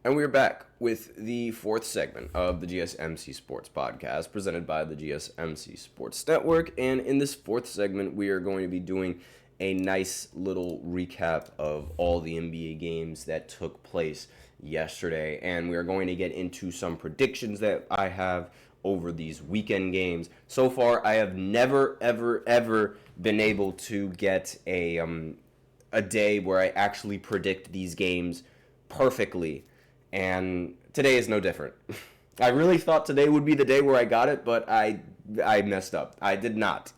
And we're back with the fourth segment of the GSMC Sports Podcast presented by the GSMC Sports Network. And in this fourth segment, we are going to be doing a nice little recap of all the NBA games that took place yesterday. And we are going to get into some predictions that I have over these weekend games. So far, I have never, ever been able to get a day where I actually predict these games perfectly. And today is no different. I really thought today would be the day where I got it, but I messed up. I did not.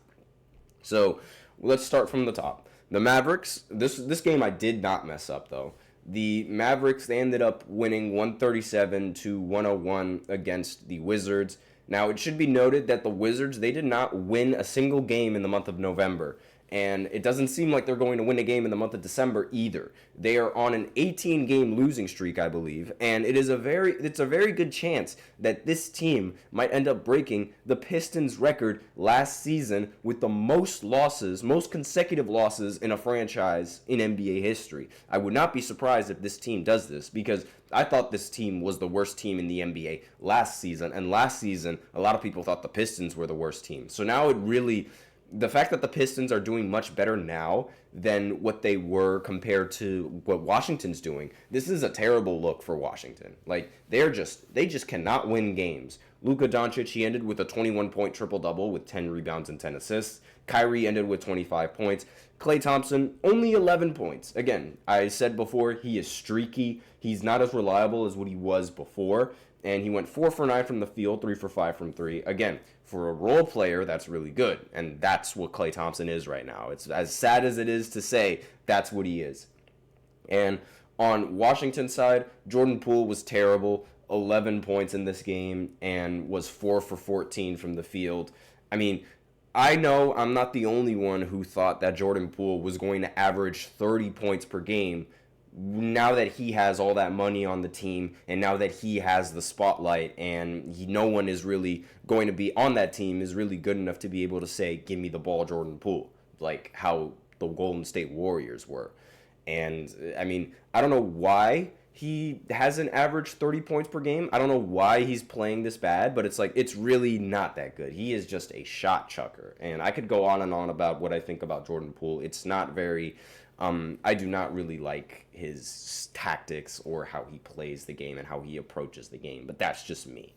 So let's start from the top. The Mavericks, this game I did not mess up though. The Mavericks, they ended up winning 137-101 against the Wizards. Now, it should be noted that the Wizards, they did not win a single game in the month of November. And it doesn't seem like they're going to win a game in the month of December either. They are on an 18-game losing streak, I believe, and it's a very good chance that this team might end up breaking the Pistons' record last season with the most consecutive losses in a franchise in NBA history. I would not be surprised if this team does this because I thought this team was the worst team in the NBA last season, and last season a lot of people thought the Pistons were the worst team. So now the fact that the Pistons are doing much better now than what they were compared to what Washington's doing, this is a terrible look for Washington. Like, they just cannot win games. Luka Doncic, he ended with a 21-point triple-double with 10 rebounds and 10 assists. Kyrie ended with 25 points. Klay Thompson, only 11 points. Again, I said before, he is streaky. He's not as reliable as what he was before. And he went 4 for 9 from the field, 3 for 5 from 3. Again, for a role player, that's really good. And that's what Klay Thompson is right now. It's as sad as it is to say, that's what he is. And on Washington's side, Jordan Poole was terrible, 11 points in this game, and was 4 for 14 from the field. I mean, I know I'm not the only one who thought that Jordan Poole was going to average 30 points per game now that he has all that money on the team and now that he has the spotlight and no one is really going to be on that team is really good enough to be able to say, give me the ball, Jordan Poole, like how the Golden State Warriors were. And, I mean, I don't know why he hasn't averaged 30 points per game. I don't know why he's playing this bad, but it's really not that good. He is just a shot chucker. And I could go on and on about what I think about Jordan Poole. It's not very... I do not really like his tactics or how he plays the game and how he approaches the game, but that's just me.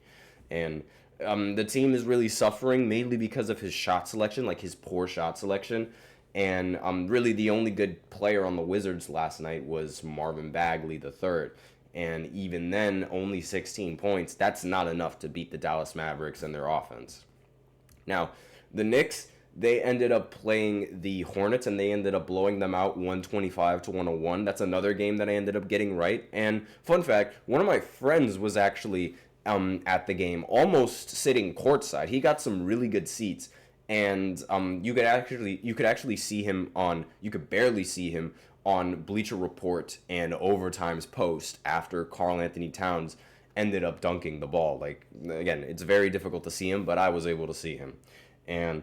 And the team is really suffering mainly because of his shot selection, like his poor shot selection. And really the only good player on the Wizards last night was Marvin Bagley III. And even then, only 16 points. That's not enough to beat the Dallas Mavericks and their offense. Now, the Knicks... they ended up playing the Hornets, and they ended up blowing them out 125-101. That's another game that I ended up getting right. And fun fact, one of my friends was actually at the game, almost sitting courtside. He got some really good seats, and you could barely see him on Bleacher Report and Overtime's post after Karl Anthony Towns ended up dunking the ball. Like, again, it's very difficult to see him, but I was able to see him. And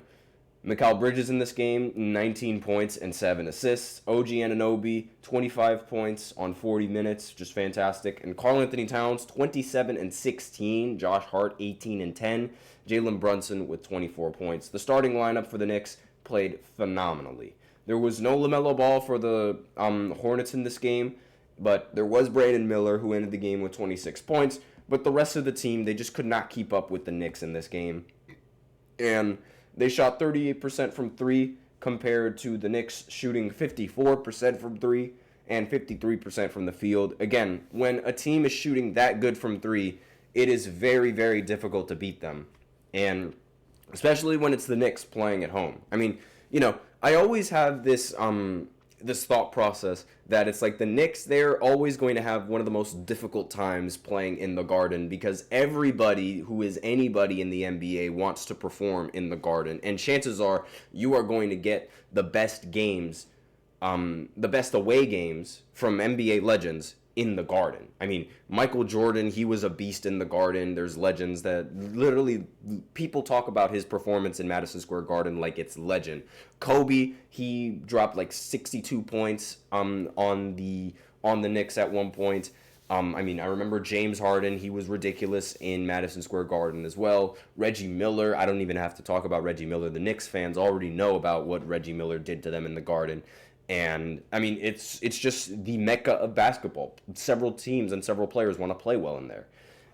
Mikal Bridges in this game, 19 points and 7 assists. OG Anunoby, 25 points on 40 minutes, just fantastic. And Karl Anthony Towns, 27 and 16. Josh Hart, 18 and 10. Jalen Brunson with 24 points. The starting lineup for the Knicks played phenomenally. There was no LaMelo Ball for the Hornets in this game, but there was Brandon Miller who ended the game with 26 points. But the rest of the team, they just could not keep up with the Knicks in this game. And they shot 38% from 3 compared to the Knicks shooting 54% from 3 and 53% from the field. Again, when a team is shooting that good from 3, it is very, very difficult to beat them. And especially when it's the Knicks playing at home. I mean, I always have this thought process that it's like the Knicks, they're always going to have one of the most difficult times playing in the Garden because everybody who is anybody in the NBA wants to perform in the Garden. And chances are you are going to get the best games, the best away games from NBA legends in the Garden. I mean, Michael Jordan, he was a beast in the Garden. There's legends that literally people talk about his performance in Madison Square Garden like it's legend. Kobe, he dropped like 62 points on the Knicks at one point. I remember James Harden. He was ridiculous in Madison Square Garden as well. Reggie Miller. I don't even have to talk about Reggie Miller. The Knicks fans already know about what Reggie Miller did to them in the Garden. And, it's just the mecca of basketball. Several teams and several players want to play well in there.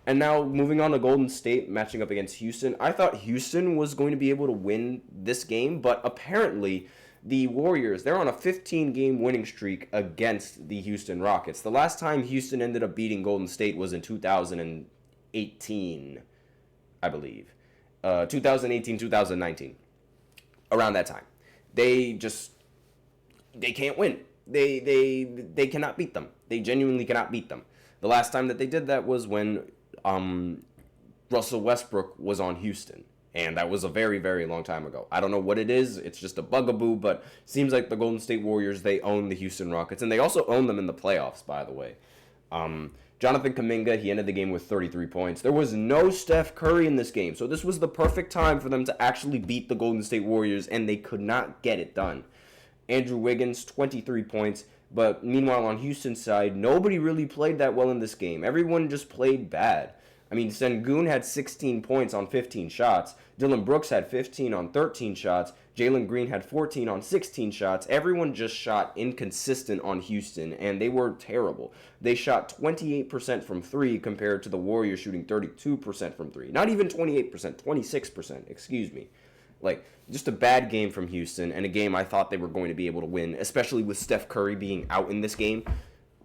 And now, moving on to Golden State, matching up against Houston. I thought Houston was going to be able to win this game, but apparently the Warriors, they're on a 15-game winning streak against the Houston Rockets. The last time Houston ended up beating Golden State was in 2018, I believe. 2018, 2019. Around that time. They can't win. They cannot beat them. They genuinely cannot beat them. The last time that they did that was when Russell Westbrook was on Houston. And that was a very, very long time ago. I don't know what it is. It's just a bugaboo, but it seems like the Golden State Warriors, they own the Houston Rockets. And they also own them in the playoffs, by the way. Jonathan Kuminga, he ended the game with 33 points. There was no Steph Curry in this game. So this was the perfect time for them to actually beat the Golden State Warriors, and they could not get it done. Andrew Wiggins, 23 points. But meanwhile, on Houston's side, nobody really played that well in this game. Everyone just played bad. Sengun had 16 points on 15 shots. Dylan Brooks had 15 on 13 shots. Jalen Green had 14 on 16 shots. Everyone just shot inconsistent on Houston, and they were terrible. They shot 28% from 3 compared to the Warriors shooting 32% from 3. Not even 28%, 26%, excuse me. Just a bad game from Houston, and a game I thought they were going to be able to win, especially with Steph Curry being out in this game.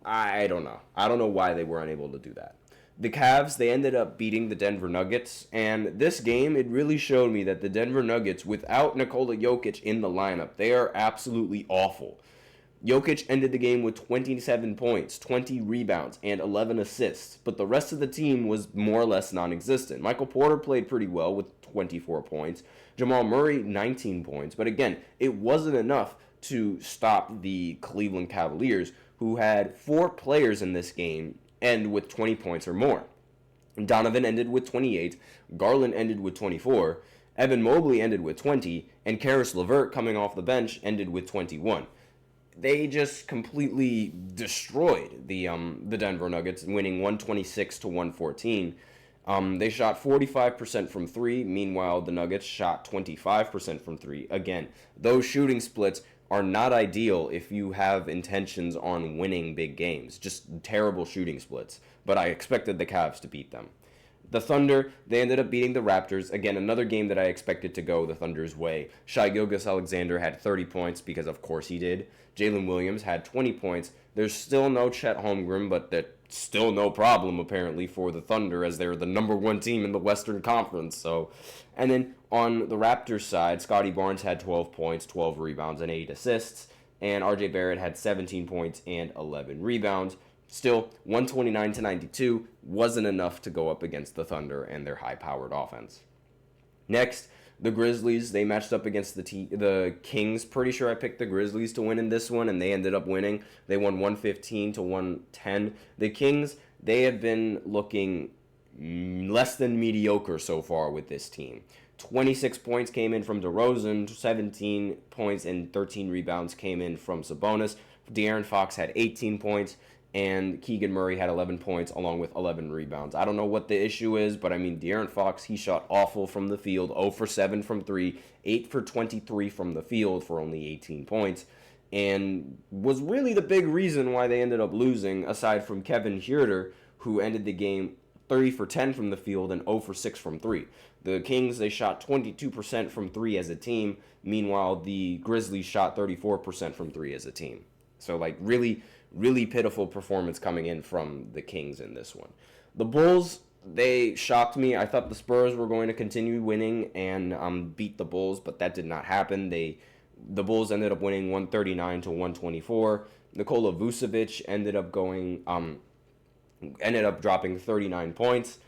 I don't know. I don't know why they were unable to do that. The Cavs, they ended up beating the Denver Nuggets, and this game, it really showed me that the Denver Nuggets, without Nikola Jokic in the lineup, they are absolutely awful. Jokic ended the game with 27 points, 20 rebounds, and 11 assists, but the rest of the team was more or less non-existent. Michael Porter played pretty well with 24 points. Jamal Murray, 19 points, but again, it wasn't enough to stop the Cleveland Cavaliers, who had 4 players in this game end with 20 points or more. Donovan ended with 28, Garland ended with 24, Evan Mobley ended with 20, and Karis LeVert, coming off the bench, ended with 21. They just completely destroyed the Denver Nuggets, winning 126 to 114. They shot 45% from 3. Meanwhile, the Nuggets shot 25% from 3. Again, those shooting splits are not ideal if you have intentions on winning big games. Just terrible shooting splits. But I expected the Cavs to beat them. The Thunder, they ended up beating the Raptors. Again, another game that I expected to go the Thunder's way. Shai Gilgeous-Alexander had 30 points, because of course he did. Jalen Williams had 20 points. There's still no Chet Holmgren, but that's still no problem, apparently, for the Thunder, as they're the number 1 team in the Western Conference. And then on the Raptors side, Scotty Barnes had 12 points, 12 rebounds, and 8 assists. And RJ Barrett had 17 points and 11 rebounds. Still, 129 to 92 wasn't enough to go up against the Thunder and their high-powered offense. Next, the Grizzlies, they matched up against the Kings. Pretty sure I picked the Grizzlies to win in this one, and they ended up winning. They won 115 to 110. The Kings, they have been looking less than mediocre so far with this team. 26 points came in from DeRozan, 17 points and 13 rebounds came in from Sabonis. De'Aaron Fox had 18 points. And Keegan Murray had 11 points along with 11 rebounds. I don't know what the issue is, but De'Aaron Fox, he shot awful from the field. 0 for 7 from 3, 8 for 23 from the field for only 18 points. And was really the big reason why they ended up losing, aside from Kevin Huerter, who ended the game 30 for 10 from the field and 0 for 6 from 3. The Kings, they shot 22% from 3 as a team. Meanwhile, the Grizzlies shot 34% from 3 as a team. So, really pitiful performance coming in from the Kings in this one. The Bulls, they shocked me. I thought the Spurs were going to continue winning and beat the Bulls, but that did not happen. The Bulls ended up winning 139 to 124. Nikola Vucevic ended up dropping 39 points.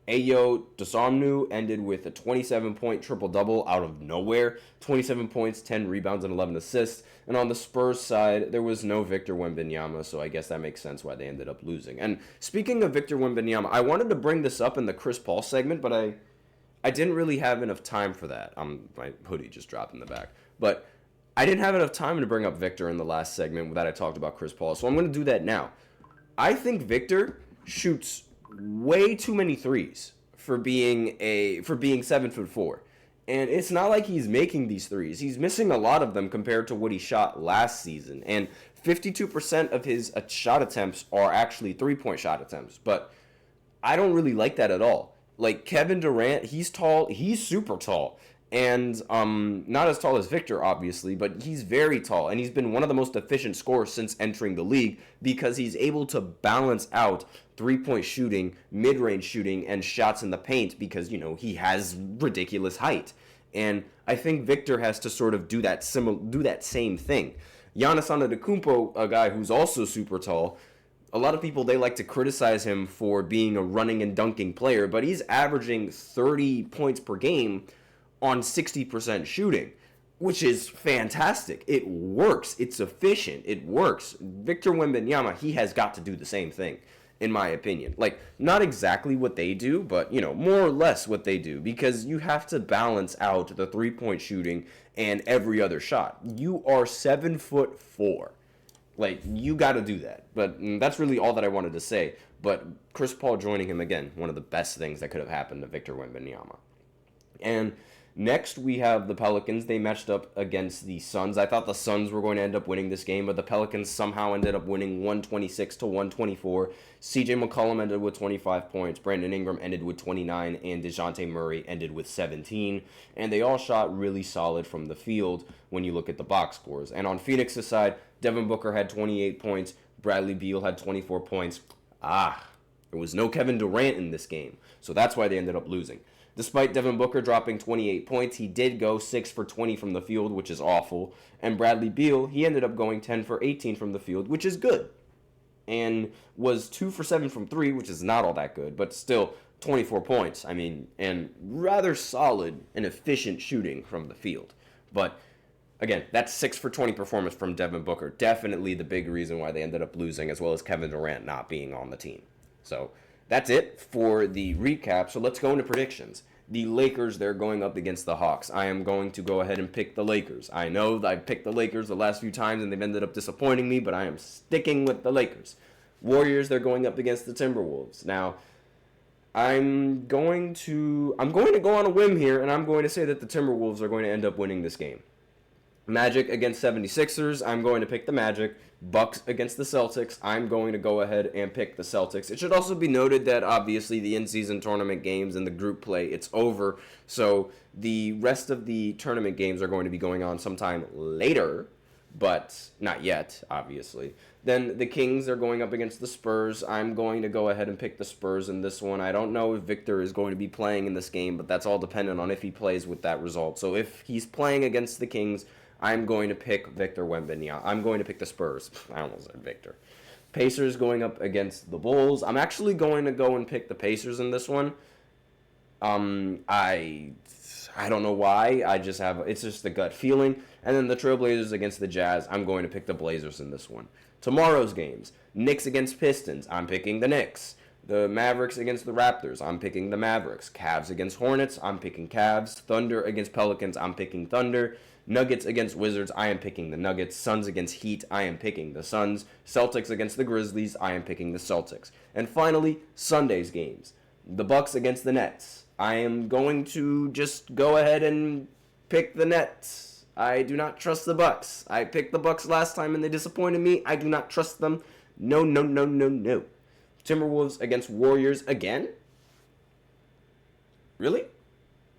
Ayo Dosunmu ended with a 27-point triple-double out of nowhere. 27 points, 10 rebounds, and 11 assists. And on the Spurs side, there was no Victor Wembanyama, so I guess that makes sense why they ended up losing. And speaking of Victor Wembanyama, I wanted to bring this up in the Chris Paul segment, but I didn't really have enough time for that. My hoodie just dropped in the back. But I didn't have enough time to bring up Victor in the last segment that I talked about Chris Paul, so I'm going to do that now. I think Victor shoots way too many threes for being 7'4". And it's not like he's making these threes. He's missing a lot of them compared to what he shot last season. And 52% of his shot attempts are actually three-point shot attempts. But I don't really like that at all. Like, Kevin Durant, he's tall. He's super tall. And not as tall as Victor, obviously, but he's very tall. And he's been one of the most efficient scorers since entering the league because he's able to balance out three-point shooting, mid-range shooting, and shots in the paint because, he has ridiculous height. And I think Victor has to sort of do that same thing. Giannis Antetokounmpo, a guy who's also super tall, a lot of people, they like to criticize him for being a running and dunking player, but he's averaging 30 points per game on 60% shooting, which is fantastic. It works. It's efficient. It works. Victor Wembanyama, he has got to do the same thing, in my opinion. Like, not exactly what they do, but, more or less what they do, because you have to balance out the three-point shooting and every other shot. You are 7'4". Like, you got to do that. But that's really all that I wanted to say. But Chris Paul joining him, again, one of the best things that could have happened to Victor Wembanyama. And next, we have the Pelicans. They matched up against the Suns. I thought the Suns were going to end up winning this game, but the Pelicans somehow ended up winning 126-124. CJ McCollum ended with 25 points. Brandon Ingram ended with 29, and DeJounte Murray ended with 17. And they all shot really solid from the field when you look at the box scores. And on Phoenix's side, Devin Booker had 28 points. Bradley Beal had 24 points. There was no Kevin Durant in this game, so that's why they ended up losing. Despite Devin Booker dropping 28 points, he did go 6 for 20 from the field, which is awful. And Bradley Beal, he ended up going 10 for 18 from the field, which is good. And was 2 for 7 from 3, which is not all that good, but still 24 points. I mean, and rather solid and efficient shooting from the field. But again, that's 6 for 20 performance from Devin Booker. Definitely the big reason why they ended up losing, as well as Kevin Durant not being on the team. So that's it for the recap. So let's go into predictions. The Lakers, they're going up against the Hawks. I am going to go ahead and pick the Lakers. I know that I picked the Lakers the last few times and they've ended up disappointing me, but I am sticking with the Lakers. Warriors, they're going up against the Timberwolves. Now, I'm going to go on a whim here, and I'm going to say that the Timberwolves are going to end up winning this game. Magic against 76ers, I'm going to pick the Magic. Bucks against the Celtics, I'm going to go ahead and pick the Celtics. It should also be noted that obviously the in-season tournament games and the group play, it's over. So the rest of the tournament games are going to be going on sometime later, but not yet, obviously. Then the Kings are going up against the Spurs. I'm going to go ahead and pick the Spurs in this one. I don't know if Victor is going to be playing in this game, but that's all dependent on if he plays with that result. So if he's playing against the Kings, I'm going to pick Victor Wembanyama. I'm going to pick the Spurs. I almost said Victor. Pacers going up against the Bulls. I'm actually going to go and pick the Pacers in this one. I don't know why. It's just the gut feeling. And then the Trailblazers against the Jazz. I'm going to pick the Blazers in this one. Tomorrow's games. Knicks against Pistons. I'm picking the Knicks. The Mavericks against the Raptors. I'm picking the Mavericks. Cavs against Hornets. I'm picking Cavs. Thunder against Pelicans. I'm picking Thunder. Nuggets against Wizards, I am picking the Nuggets. Suns against Heat, I am picking the Suns. Celtics against the Grizzlies, I am picking the Celtics. And finally, Sunday's games. The Bucks against the Nets. I am going to just go ahead and pick the Nets. I do not trust the Bucks. I picked the Bucks last time and they disappointed me. I do not trust them. No. Timberwolves against Warriors again? Really?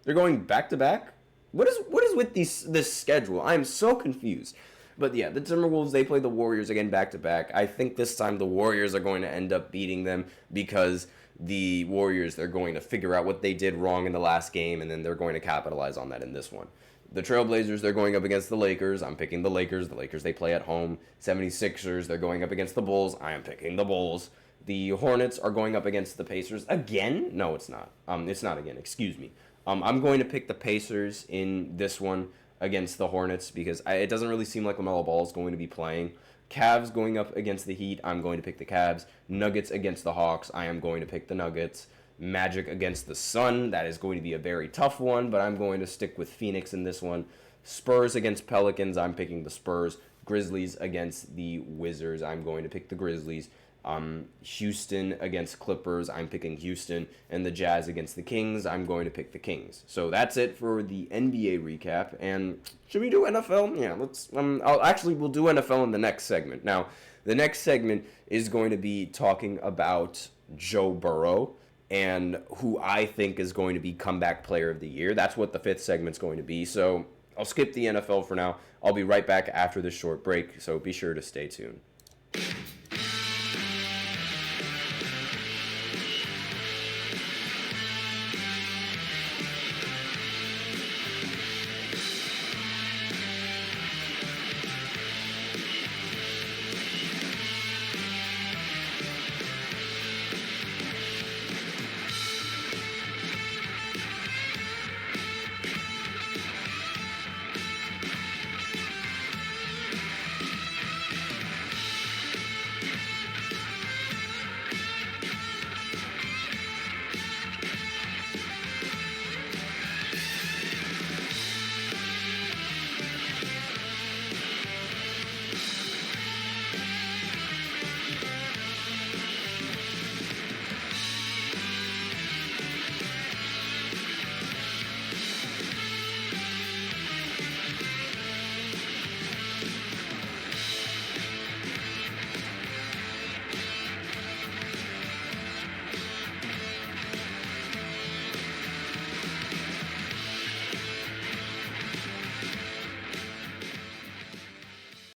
They're going back-to-back? What is with this schedule? I am so confused. But yeah, the Timberwolves, they play the Warriors again back-to-back. I think this time the Warriors are going to end up beating them because the Warriors, they're going to figure out what they did wrong in the last game, and then they're going to capitalize on that in this one. The Trailblazers, they're going up against the Lakers. I'm picking the Lakers. The Lakers, they play at home. 76ers, they're going up against the Bulls. I am picking the Bulls. The Hornets are going up against the Pacers. Again? No, it's not. It's not again. Excuse me. I'm going to pick the Pacers in this one against the Hornets because it doesn't really seem like LaMelo Ball is going to be playing. Cavs going up against the Heat, I'm going to pick the Cavs. Nuggets against the Hawks, I am going to pick the Nuggets. Magic against the Sun, that is going to be a very tough one, but I'm going to stick with Phoenix in this one. Spurs against Pelicans, I'm picking the Spurs. Grizzlies against the Wizards, I'm going to pick the Grizzlies. Houston against Clippers, I'm picking Houston, and the Jazz against the Kings, I'm going to pick the Kings. So that's it for the NBA recap. And should we do NFL? Yeah, let's. We'll do NFL in the next segment. Now, the next segment is going to be talking about Joe Burrow and who I think is going to be comeback player of the year. That's what the fifth segment's going to be. So I'll skip the NFL for now. I'll be right back after this short break, so be sure to stay tuned.